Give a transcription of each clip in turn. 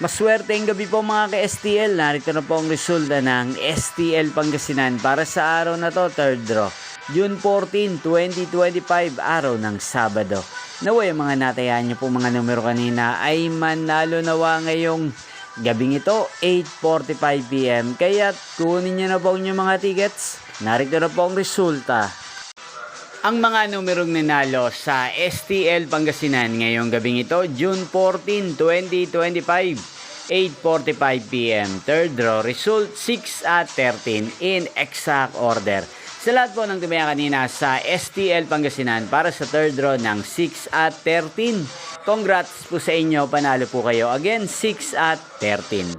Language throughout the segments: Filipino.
Maswerteng gabi po mga ka-STL. Narito na po ang resulta ng STL Pangasinan para sa araw na to, third draw. June 14, 2025, araw ng Sabado. Naway mga natayan nyo po mga numero kanina ay manalo nawa ngayong gabing ito, 8:45 PM. Kaya kunin nyo na po yung mga tickets. Narito na po ang resulta. Ang mga numerong nanalo sa STL Pangasinan ngayong gabing ito, June 14, 2025, 8:45 PM. Third draw, result 6 at 13 in exact order. Sa lahat po ng tumaya kanina sa STL Pangasinan para sa third draw ng 6 at 13. Congrats po sa inyo, panalo po kayo. Again, 6 at 13.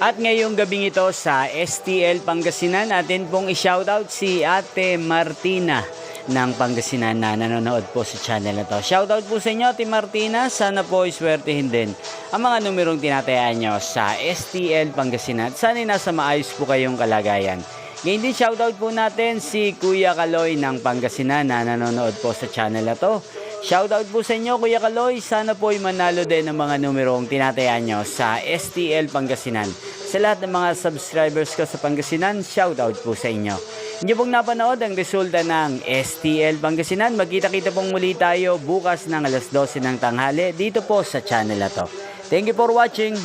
At ngayong gabing ito sa STL Pangasinan, natin pong i-shoutout si Ate Martina ng Pangasinan na nanonood po sa channel na to. Shoutout po sa inyo, Ate Martina. Sana po iswertehin din ang mga numerong tinatayaan nyo sa STL Pangasinan. Sana nasa maayos po kayong kalagayan. Ngayon din shoutout po natin si Kuya Kaloy ng Pangasinan na nanonood po sa channel na to. Shoutout po sa inyo, Kuya Kaloy. Sana po manalo din ang mga numerong tinatayaan nyo sa STL Pangasinan. Sa lahat ng mga subscribers ko sa Pangasinan, shoutout po sa inyo. Hindi pong napanood ang resulta ng STL Pangasinan. Magkita-kita pong muli tayo bukas ng alas 12 ng tanghali dito po sa channel na to. Thank you for watching.